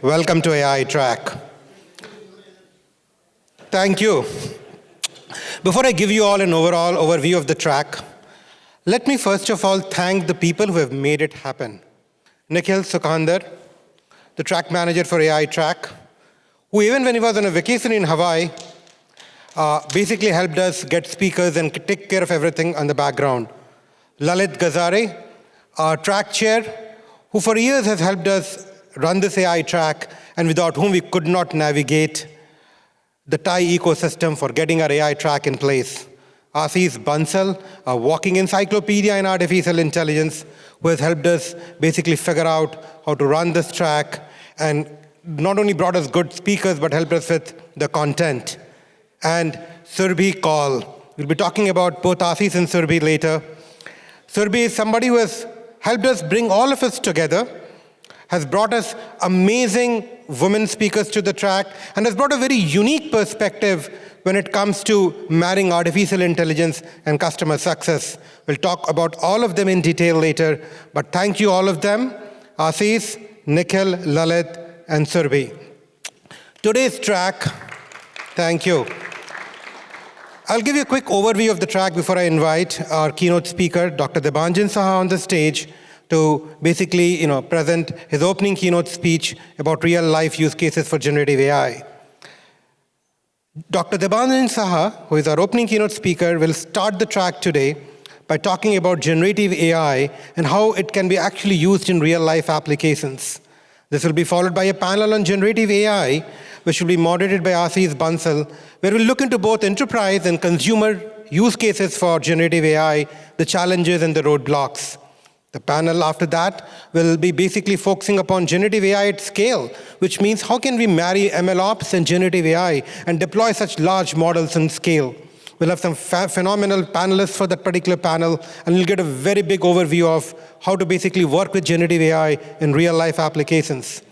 Welcome to AI Track. Thank you. Before I give you all an overall overview of the track, let me first of all thank the people who have made it happen. Nikhil Sukhandar, the track manager for AI Track, who even when he was on a vacation in Hawaii, basically helped us get speakers and take care of everything on the background. Lalit Gazare, our track chair, who for years has helped us run this AI track and without whom we could not navigate the TiE ecosystem for getting our AI track in place. Ashish Bansal, a walking encyclopedia in artificial intelligence, who has helped us basically figure out how to run this track and not only brought us good speakers, but helped us with the content. And Surbhi Kaul. We'll be talking about both Ashish and Surbhi later. Surbhi is somebody who has helped us bring all of us together, has brought us amazing women speakers to the track, and has brought a very unique perspective when it comes to marrying artificial intelligence and customer success. We'll talk about all of them in detail later, but thank you all of them, Ashish, Nikhil, Lalit, and Surbhi. Today's track, thank you. I'll give you a quick overview of the track before I invite our keynote speaker, Dr. Debanjan Saha, on the stage to basically present his opening keynote speech about real-life use cases for generative AI. Dr. Debanjan Saha, who is our opening keynote speaker, will start the track today by talking about generative AI and how it can be actually used in real-life applications. This will be followed by a panel on generative AI, which will be moderated by Ashish Bansal, where we'll look into both enterprise and consumer use cases for generative AI, the challenges and the roadblocks. The panel after that will be basically focusing upon generative AI at scale, which means how can we marry MLOps and generative AI and deploy such large models in scale. We'll have some phenomenal panelists for that particular panel, and we'll get a very big overview of how to basically work with generative AI in real-life applications.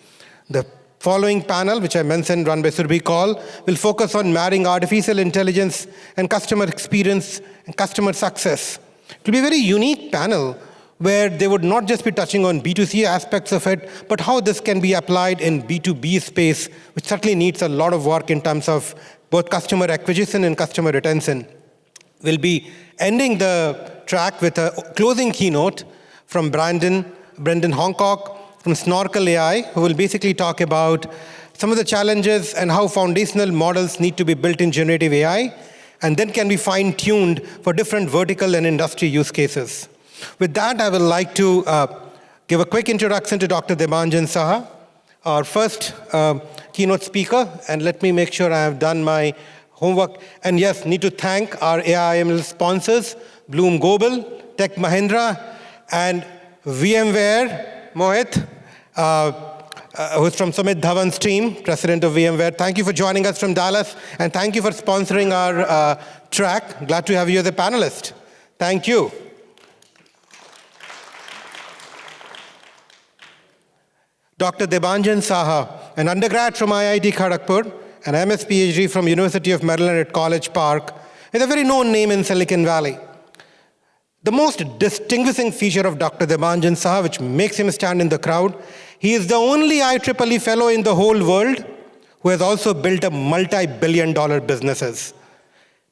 The following panel, which I mentioned, run by Surbhi Kaul, will focus on marrying artificial intelligence and customer experience and customer success. It will be a very unique panel where they would not just be touching on B2C aspects of it, but how this can be applied in B2B space, which certainly needs a lot of work in terms of both customer acquisition and customer retention. We'll be ending the track with a closing keynote from Brendan Hancock from Snorkel AI, who will basically talk about some of the challenges and how foundational models need to be built in generative AI, and then can be fine-tuned for different vertical and industry use cases. With that, I would like to give a quick introduction to Dr. Debanjan Saha, our first keynote speaker. And let me make sure I have done my homework. And yes, need to thank our AIML sponsors, Bloom Global, Tech Mahindra, and VMware, Mohit, who's from Sumit Dhawan's team, president of VMware. Thank you for joining us from Dallas, and thank you for sponsoring our track. Glad to have you as a panelist. Thank you. Dr. Debanjan Saha, an undergrad from IIT Kharagpur, an MS PhD from University of Maryland at College Park, is a very known name in Silicon Valley. The most distinguishing feature of Dr. Debanjan Saha, which makes him stand in the crowd, he is the only IEEE fellow in the whole world who has also built a multi-billion-dollar businesses.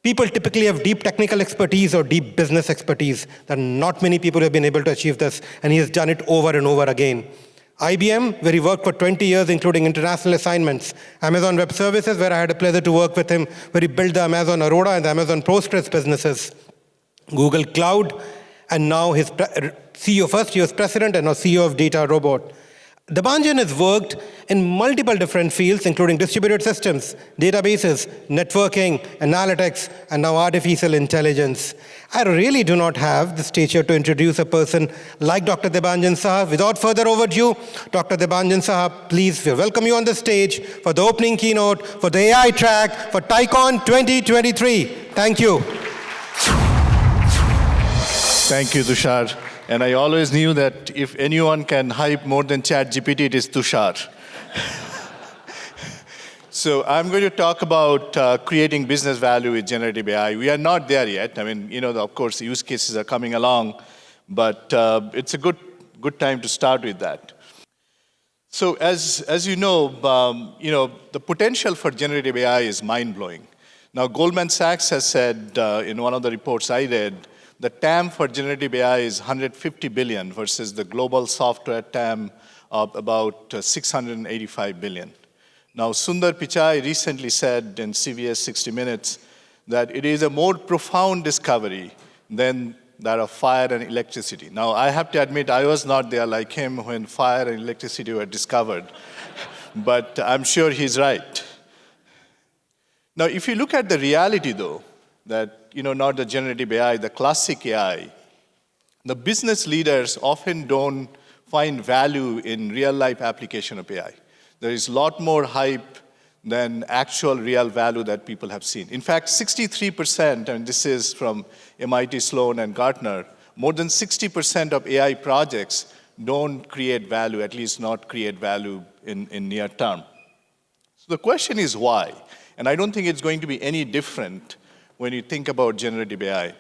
People typically have deep technical expertise or deep business expertise. There are not many people who have been able to achieve this, and he has done it over and over again. IBM, where he worked for 20 years, including international assignments. Amazon Web Services, where I had a pleasure to work with him, where he built the Amazon Aurora and the Amazon Postgres businesses. Google Cloud, and now his CEO. First, he was president and now CEO of DataRobot. Debanjan has worked in multiple different fields, including distributed systems, databases, networking, analytics, and now artificial intelligence. I really do not have the stature to introduce a person like Dr. Debanjan Saha. Without further ado, Dr. Debanjan Saha, please, we welcome you on the stage for the opening keynote for the AI track for TiEcon 2023. Thank you. Thank you, Tushar. And I always knew that if anyone can hype more than ChatGPT, it is Tushar. So I'm going to talk about creating business value with generative AI. We are not there yet. I mean, of course, the use cases are coming along, but it's a good time to start with that. So as you know, the potential for generative AI is mind-blowing. Now, Goldman Sachs has said in one of the reports I read, the TAM for generative AI is 150 billion versus the global software TAM of about 685 billion. Now, Sundar Pichai recently said in CBS 60 Minutes that it is a more profound discovery than that of fire and electricity. Now, I have to admit, I was not there like him when fire and electricity were discovered, but I'm sure he's right. Now, if you look at the reality, though, that, not the generative AI, the classic AI, the business leaders often don't find value in real-life application of AI. There is a lot more hype than actual real value that people have seen. In fact, 63%, and this is from MIT Sloan and Gartner, more than 60% of AI projects don't create value, at least not create value in near term. So the question is why? And I don't think it's going to be any different when you think about generative AI.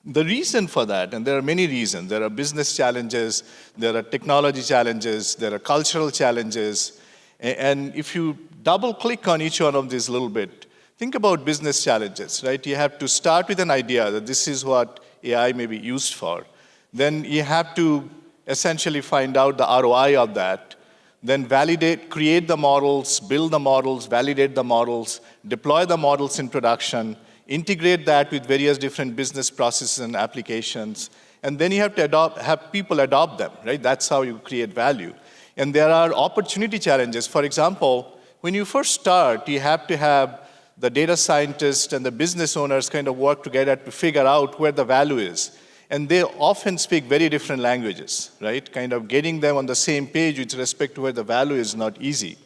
The reason for that, and there are many reasons, there are business challenges, there are technology challenges, there are cultural challenges, and if you double click on each one of these a little bit, think about business challenges, right? You have to start with an idea that this is what AI may be used for. Then you have to essentially find out the ROI of that, then validate, create the models, build the models, validate the models, deploy the models in production, integrate that with various different business processes and applications, and then you have to have people adopt them, right? That's how you create value. And there are opportunity challenges. For example, when you first start, you have to have the data scientists and the business owners kind of work together to figure out where the value is. And they often speak very different languages, right? Kind of getting them on the same page with respect to where the value is not easy.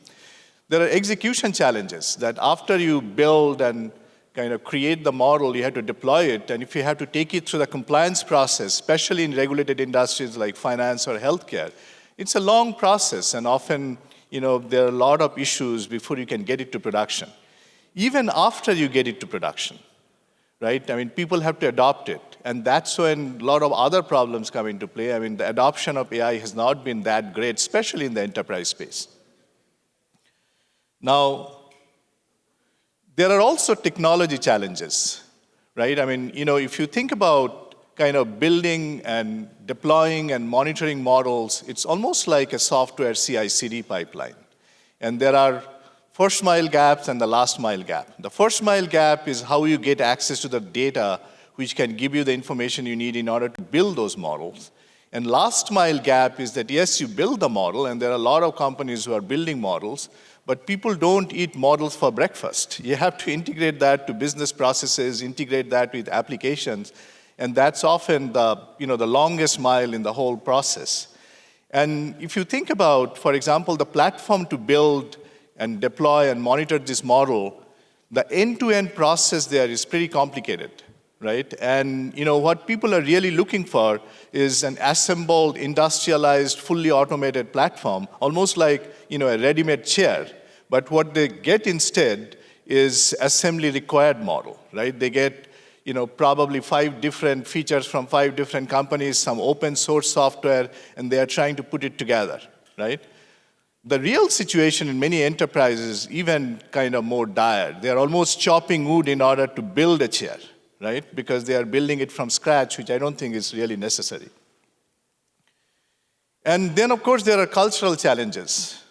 There are execution challenges that after you build and kind of create the model, you have to deploy it. And if you have to take it through the compliance process, especially in regulated industries like finance or healthcare, it's a long process. And often, there are a lot of issues before you can get it to production. Even after you get it to production, right? I mean, people have to adopt it. And that's when a lot of other problems come into play. I mean, the adoption of AI has not been that great, especially in the enterprise space. Now, there are also technology challenges, right? I mean, if you think about kind of building and deploying and monitoring models, it's almost like a software CI/CD pipeline. And there are first mile gaps and the last mile gap. The first mile gap is how you get access to the data which can give you the information you need in order to build those models. And last mile gap is that, yes, you build the model, and there are a lot of companies who are building models, but people don't eat models for breakfast. You have to integrate that to business processes, integrate that with applications, and that's often the longest mile in the whole process. And if you think about, for example, the platform to build and deploy and monitor this model, the end-to-end process there is pretty complicated, right? And what people are really looking for is an assembled, industrialized, fully automated platform, almost like a ready-made chair. But what they get instead is assembly required model, right? They get probably 5 different features from 5 different companies, some open source software, and they are trying to put it together, right? The real situation in many enterprises is even kind of more dire. They are almost chopping wood in order to build a chair, right? Because they are building it from scratch, which I don't think is really necessary. And then, of course, there are cultural challenges.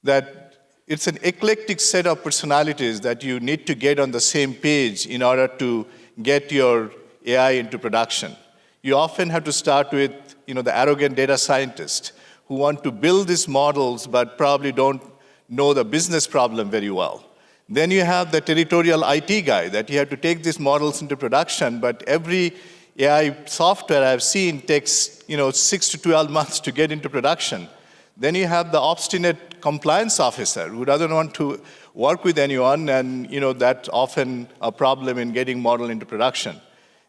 That it's an eclectic set of personalities that you need to get on the same page in order to get your AI into production. You often have to start with the arrogant data scientist who want to build these models but probably don't know the business problem very well. Then you have the territorial IT guy that you have to take these models into production, but every AI software I've seen takes 6 to 12 months to get into production. Then you have the obstinate compliance officer who doesn't want to work with anyone, and that's often a problem in getting model into production.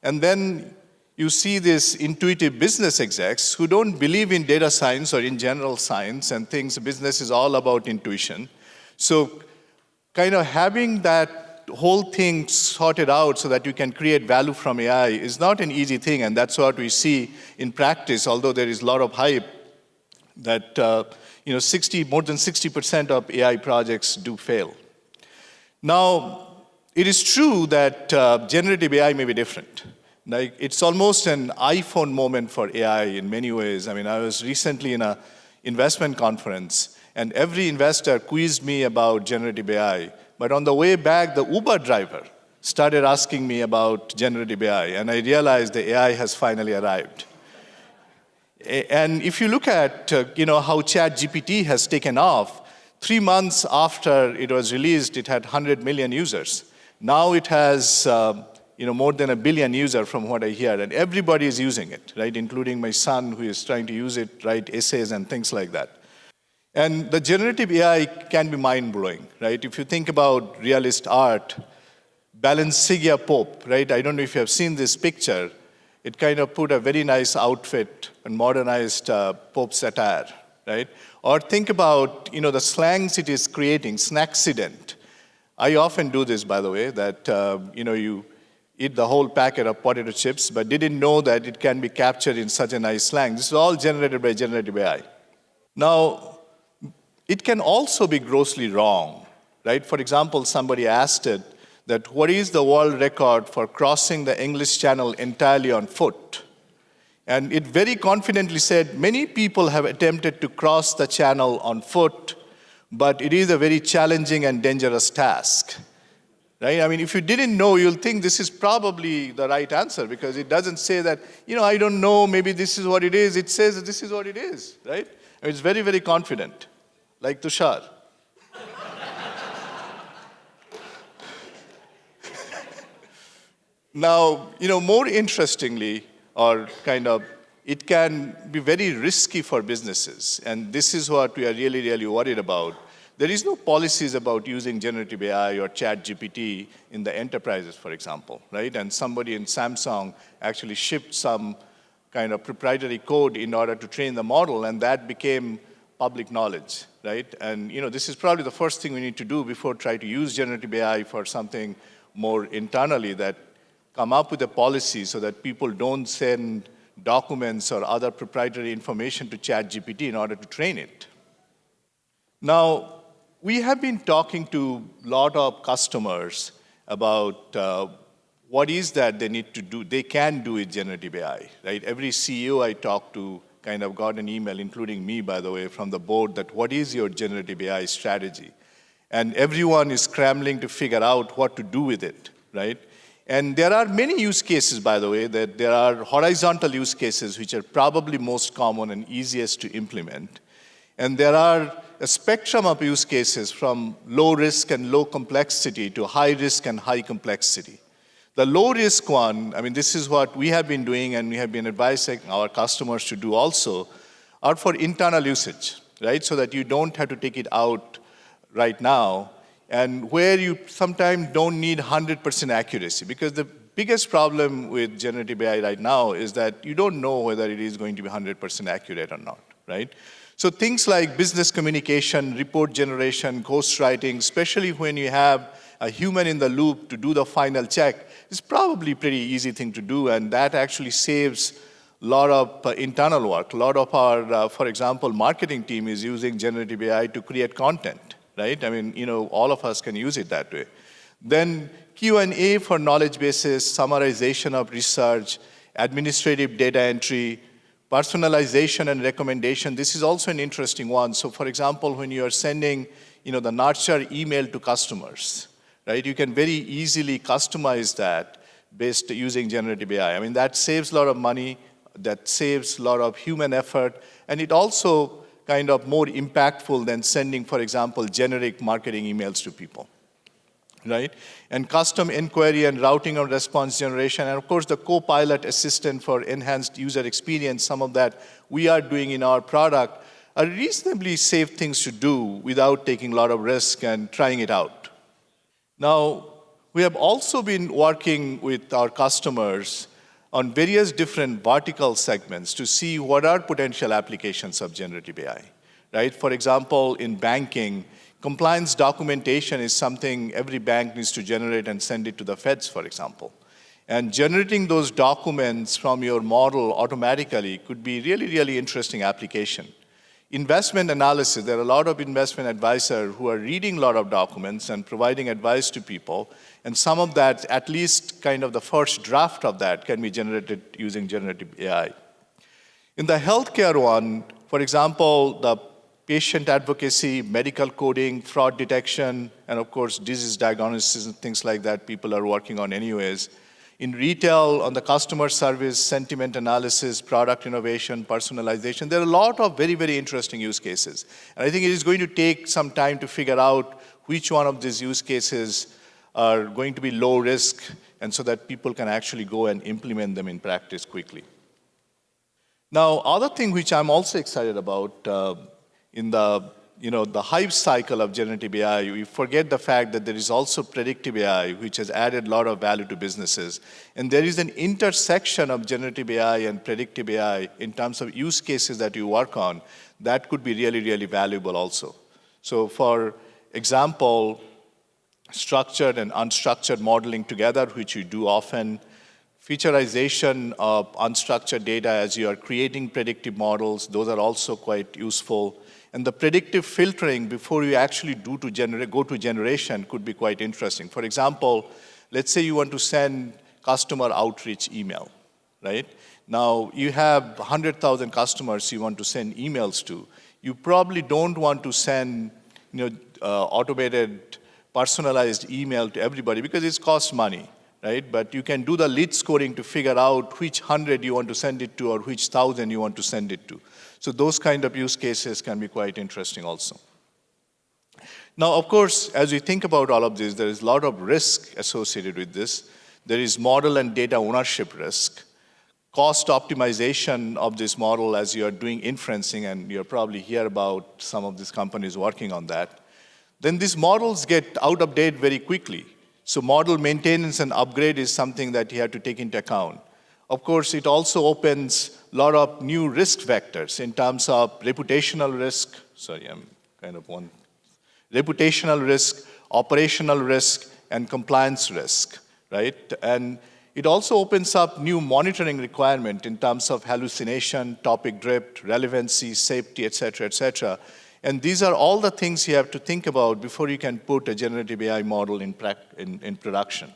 And then you see these intuitive business execs who don't believe in data science or in general science and thinks business is all about intuition. So kind of having that whole thing sorted out so that you can create value from AI is not an easy thing, and that's what we see in practice, although there is a lot of hype that more than 60% of AI projects do fail. Now, it is true that generative AI may be different. Like, it's almost an iPhone moment for AI in many ways. I mean, I was recently in an investment conference, and every investor quizzed me about generative AI. But on the way back, the Uber driver started asking me about generative AI, and I realized the AI has finally arrived. And if you look at how ChatGPT has taken off, 3 months after it was released, it had 100 million users. Now it has more than 1 billion users from what I hear, and everybody is using it, right? Including my son, who is trying to use it, write essays and things like that. And the generative AI can be mind-blowing, right? If you think about realist art, Balenciaga Pope, right? I don't know if you have seen this picture. It kind of put a very nice outfit and modernized Pope's attire, right? Or think about the slangs it is creating, snacksident. I often do this, by the way, that you eat the whole packet of potato chips, but didn't know that it can be captured in such a nice slang. This is all generated by generative AI. Now, it can also be grossly wrong, right? For example, somebody asked it that what is the world record for crossing the English Channel entirely on foot? And it very confidently said, many people have attempted to cross the channel on foot, but it is a very challenging and dangerous task. Right? I mean, if you didn't know, you'll think this is probably the right answer, because it doesn't say that, I don't know, maybe this is what it is. It says that this is what it is, right? I mean, it's very, very confident, like Tushar. Now, more interestingly, or it can be very risky for businesses, and this is what we are really, really worried about. There is no policies about using generative AI or ChatGPT in the enterprises, for example, right? And somebody in Samsung actually shipped some kind of proprietary code in order to train the model, and that became public knowledge, right? And this is probably the first thing we need to do before trying to use generative AI for something more internally, that come up with a policy so that people don't send documents or other proprietary information to ChatGPT in order to train it. Now, we have been talking to a lot of customers about what is that they need to do, they can do with generative AI, right? Every CEO I talked to kind of got an email, including me, by the way, from the board, that what is your generative AI strategy? And everyone is scrambling to figure out what to do with it, right? And there are many use cases, by the way, that there are horizontal use cases which are probably most common and easiest to implement. And there are a spectrum of use cases from low risk and low complexity to high risk and high complexity. The low risk one, I mean, this is what we have been doing and we have been advising our customers to do also, are for internal usage, right? So that you don't have to take it out right now, and where you sometimes don't need 100% accuracy, because the biggest problem with generative AI right now is that you don't know whether it is going to be 100% accurate or not, right? So things like business communication, report generation, ghostwriting, especially when you have a human in the loop to do the final check, is probably a pretty easy thing to do, and that actually saves a lot of internal work. A lot of our, for example, marketing team is using generative AI to create content, right? I mean, all of us can use it that way. Then Q&A for knowledge bases, summarization of research, administrative data entry, personalization and recommendation. This is also an interesting one. So for example, when you are sending the nurture email to customers, right, you can very easily customize that based using generative AI. I mean, that saves a lot of money, that saves a lot of human effort, and it also kind of more impactful than sending, for example, generic marketing emails to people, right? And custom inquiry and routing of response generation, and of course the co-pilot assistant for enhanced user experience, some of that we are doing in our product, are reasonably safe things to do without taking a lot of risk and trying it out. Now, we have also been working with our customers on various different vertical segments to see what are potential applications of generative AI, right? For example, in banking, Compliance documentation is something every bank needs to generate and send it to the feds, for example. And generating those documents from your model automatically could be really, really interesting application. Investment analysis, there are a lot of investment advisors who are reading a lot of documents and providing advice to people, and some of that, at least kind of the first draft of that, can be generated using generative AI. In the healthcare one, for example, the patient advocacy, medical coding, fraud detection, and of course, disease diagnosis and things like that people are working on anyways. In retail, on the customer service, sentiment analysis, product innovation, personalization, there are a lot of very, very interesting use cases. And I think it is going to take some time to figure out which one of these use cases are going to be low risk, and so that people can actually go and implement them in practice quickly. Now, other thing which I'm also excited about, in the hype cycle of generative AI, we forget the fact that there is also predictive AI, which has added a lot of value to businesses. And there is an intersection of generative AI and predictive AI in terms of use cases that you work on that could be really, really valuable also. So for example, structured and unstructured modeling together, which you do often, featureization of unstructured data as you are creating predictive models, those are also quite useful. And the predictive filtering before you actually go to generation could be quite interesting. For example, let's say you want to send customer outreach email, right? Now, you have 100,000 customers you want to send emails to. You probably don't want to send automated, personalized email to everybody because it costs money, right? But you can do the lead scoring to figure out which 100 you want to send it to or which 1,000 you want to send it to. So those kind of use cases can be quite interesting also. Now, of course, as we think about all of this, there is a lot of risk associated with this. There is model and data ownership risk, cost optimization of this model as you are doing inferencing, and you'll probably hear about some of these companies working on that. Then these models get out of date very quickly. So model maintenance and upgrade is something that you have to take into account. Of course, it also opens a lot of new risk vectors in terms of reputational risk. Reputational risk, operational risk, and compliance risk, right? And it also opens up new monitoring requirement in terms of hallucination, topic drift, relevancy, safety, et cetera, And these are all the things you have to think about before you can put a generative AI model in production.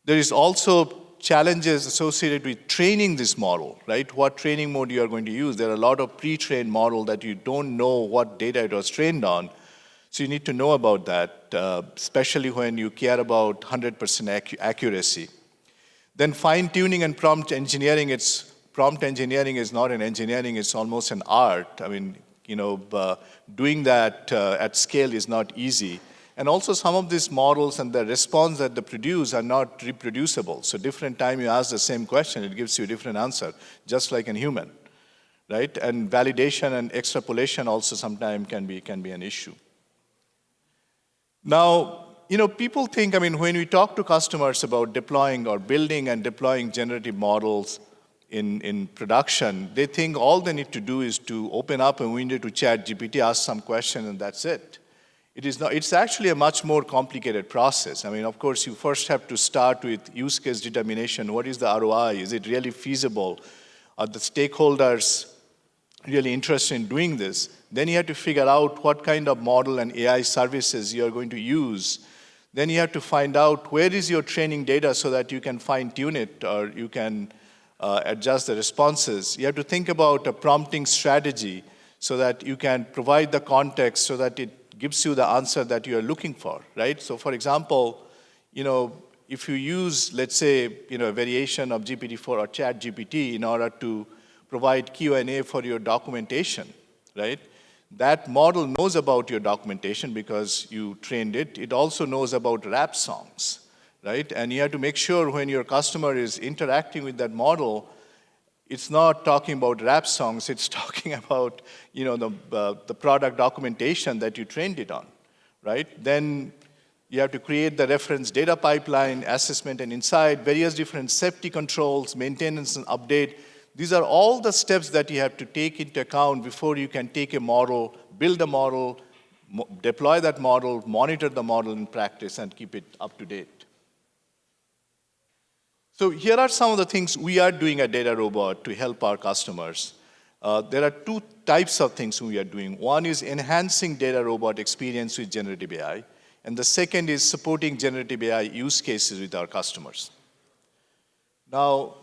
There is also challenges associated with training this model, right? What training mode you are going to use. There are a lot of pre-trained model that you don't know what data it was trained on. So you need to know about that, especially when you care about 100% accuracy. Then fine-tuning and prompt engineering. Prompt engineering is not an engineering, it's almost an art. I mean, doing that at scale is not easy. And also some of these models and the response that they produce are not reproducible. So different time you ask the same question, it gives you a different answer, just like a human, right? And validation and extrapolation also sometimes can be an issue. Now, people think, when we talk to customers about deploying or building and deploying generative models in production, they think all they need to do is to open up a window to ChatGPT, ask some question, and that's it. It is not. It's actually a much more complicated process. Of course, you first have to start with use case determination. What is the ROI? Is it really feasible? Are the stakeholders really interested in doing this? Then you have to figure out what kind of model and AI services you are going to use. Then you have to find out where is your training data so that you can fine-tune it or you can adjust the responses. You have to think about a prompting strategy so that you can provide the context so that it gives you the answer that you are looking for, right? So for example, if you use, let's say, a variation of GPT-4 or ChatGPT in order to provide Q&A for your documentation, right? That model knows about your documentation because you trained it. It also knows about rap songs, right? And you have to make sure when your customer is interacting with that model, it's not talking about rap songs, it's talking about the product documentation that you trained it on, right? Then you have to create the reference data pipeline, assessment and insight, various different safety controls, maintenance and update. These are all the steps that you have to take into account before you can take a model, build a model, deploy that model, monitor the model in practice, and keep it up to date. So here are some of the things we are doing at DataRobot to help our customers. There are two types of things we are doing. One is enhancing DataRobot experience with generative AI, and the second is supporting generative AI use cases with our customers. Now,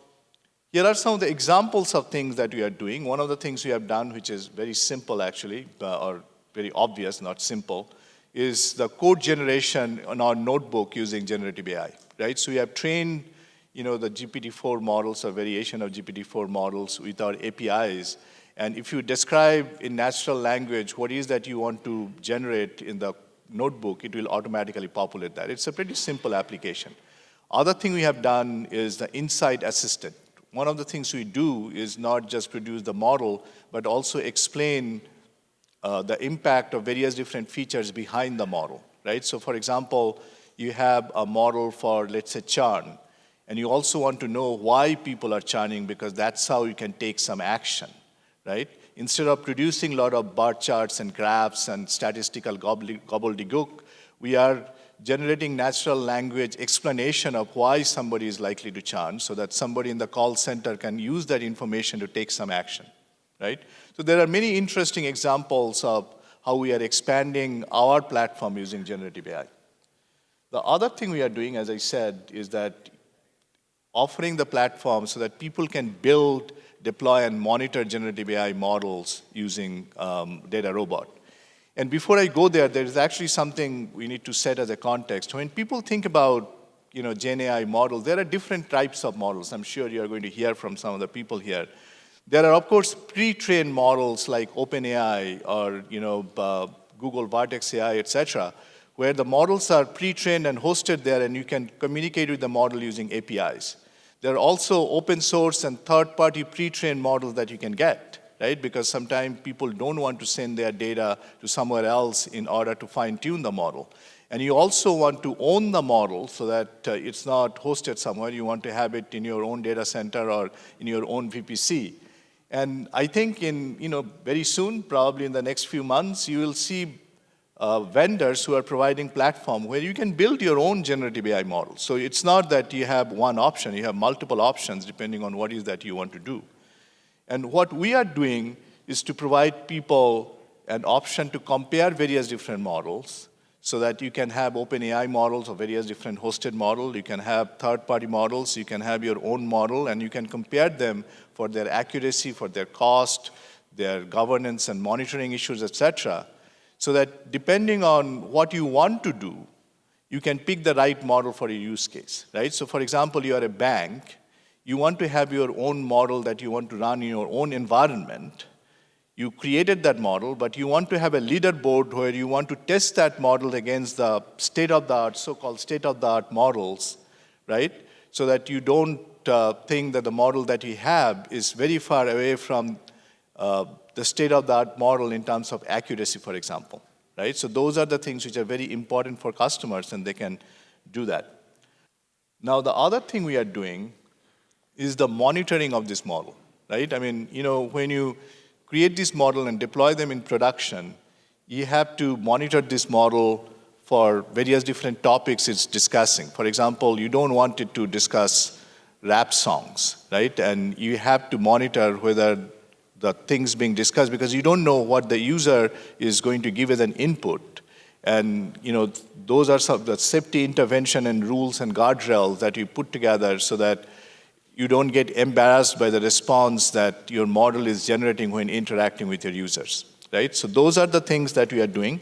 here are some of the examples of things that we are doing. One of the things we have done, which is very simple actually, or very obvious, not simple, is the code generation on our notebook using generative AI, right? So we have trained, the GPT-4 models or variation of GPT-4 models with our APIs. And if you describe in natural language what is that you want to generate in the notebook, it will automatically populate that. It's a pretty simple application. Other thing we have done is the Insight Assistant. One of the things we do is not just produce the model, but also explain the impact of various different features behind the model, right? So for example, you have a model for, let's say, churn, and you also want to know why people are churning because that's how you can take some action, right? Instead of producing a lot of bar charts and graphs and statistical gobbledygook, we are generating natural language explanation of why somebody is likely to churn so that somebody in the call center can use that information to take some action, right? So there are many interesting examples of how we are expanding our platform using generative AI. The other thing we are doing, as I said, is that offering the platform so that people can build, deploy, and monitor generative AI models using DataRobot. And before I go there, there is actually something we need to set as a context. When people think about Gen AI models, there are different types of models. I'm sure you're going to hear from some of the people here. There are, of course, pre-trained models like OpenAI or Google Vertex AI, et cetera, where the models are pre-trained and hosted there, and you can communicate with the model using APIs. There are also open source and third-party pre-trained models that you can get, right? Because sometimes people don't want to send their data to somewhere else in order to fine-tune the model. And you also want to own the model so that it's not hosted somewhere. You want to have it in your own data center or in your own VPC. And I think very soon, probably in the next few months, you will see vendors who are providing platform where you can build your own generative AI model. So it's not that you have one option, you have multiple options depending on what is that you want to do. And what we are doing is to provide people an option to compare various different models so that you can have OpenAI models or various different hosted models, you can have third-party models, you can have your own model, and you can compare them for their accuracy, for their cost, their governance and monitoring issues, et cetera, so that depending on what you want to do, you can pick the right model for your use case, right? So for example, you are a bank, you want to have your own model that you want to run in your own environment. You created that model, but you want to have a leaderboard where you want to test that model against the state-of-the-art, so-called state-of-the-art models, right? So that you don't think that the model that you have is very far away from the state-of-the-art model in terms of accuracy, for example, right? So those are the things which are very important for customers, and they can do that. Now, the other thing we are doing is the monitoring of this model, right? I mean, when you create this model and deploy them in production, you have to monitor this model for various different topics it's discussing. For example, you don't want it to discuss rap songs, right? And you have to monitor whether the things being discussed, because you don't know what the user is going to give as an input. And those are some of the safety intervention and rules and guardrails that you put together so that you don't get embarrassed by the response that your model is generating when interacting with your users, right? So those are the things that we are doing.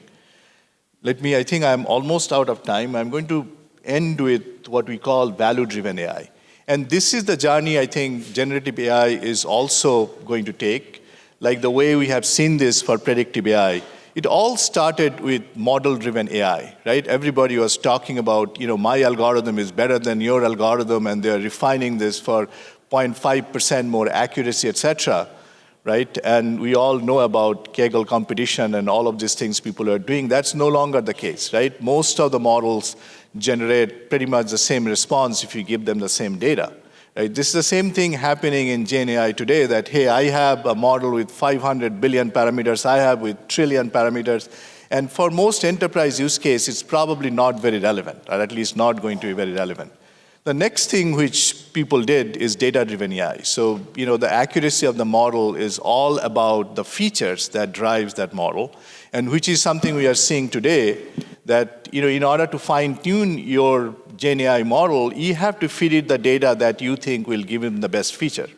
I think I'm almost out of time. I'm going to end with what we call value-driven AI. And this is the journey I think generative AI is also going to take, like the way we have seen this for predictive AI. It all started with model-driven AI, right? Everybody was talking about, my algorithm is better than your algorithm, and they're refining this for 0.5% more accuracy, et cetera, right? And we all know about Kaggle competition and all of these things people are doing. That's no longer the case, right? Most of the models generate pretty much the same response if you give them the same data. Right? This is the same thing happening in Gen AI today that, hey, I have a model with 500 billion parameters, I have with trillion parameters, And for most enterprise use case, it's probably not very relevant, or at least not going to be very relevant. The next thing which people did is data-driven AI. So, the accuracy of the model is all about the features that drives that model, and which is something we are seeing today, that, in order to fine-tune your Gen AI model, you have to feed it the data that you think will give him the best feature.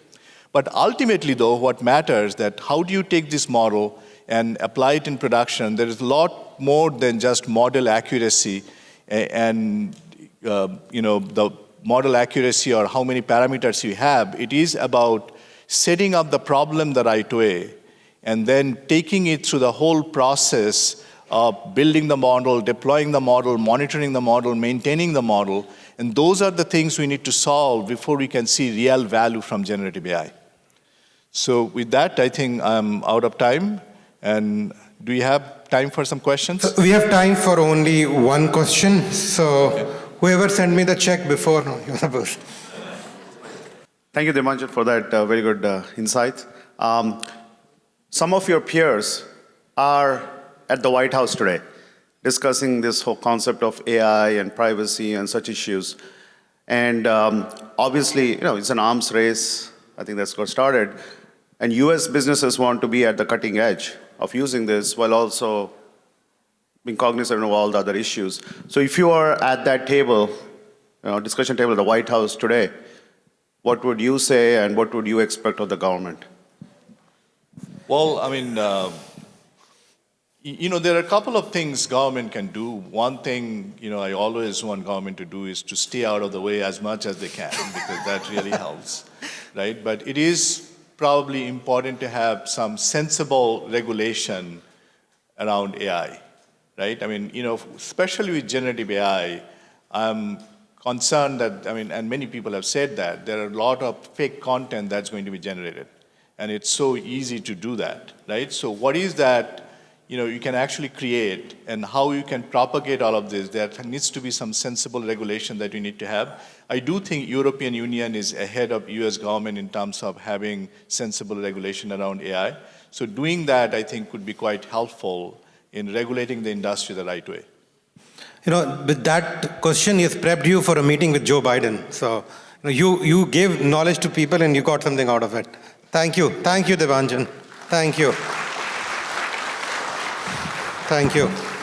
But ultimately, though, what matters that how do you take this model and apply it in production? There is a lot more than just model accuracy and, the model accuracy or how many parameters you have. It is about setting up the problem the right way and then taking it through the whole process of building the model, deploying the model, monitoring the model, maintaining the model. And those are the things we need to solve before we can see real value from generative AI. So with that, I think I'm out of time. And do we have time for some questions? So we have time for only one question. So whoever sent me the check before, no, you're supposed. Thank you, Debanjan, for that very good insight. Some of your peers are at the White House today discussing this whole concept of AI and privacy and such issues. And obviously, it's an arms race. I think that's got started. And US businesses want to be at the cutting edge of using this while also being cognizant of all the other issues. So if you are at that table, discussion table at the White House today, what would you say and what would you expect of the government? Well, there are a couple of things government can do. One thing, I always want government to do is to stay out of the way as much as they can, because that really helps, right? But it is probably important to have some sensible regulation around AI, right? Especially with generative AI, I'm concerned that, and many people have said that, there are a lot of fake content that's going to be generated. And it's so easy to do that, right? So what is that, you can actually create, and how you can propagate all of this? There needs to be some sensible regulation that we need to have. I do think European Union is ahead of US government in terms of having sensible regulation around AI. So doing that, I think, could be quite helpful in regulating the industry the right way. With that question, he has prepped you for a meeting with Joe Biden. So you gave knowledge to people and you got something out of it. Thank you. Thank you, Debanjan. Thank you. Thank you.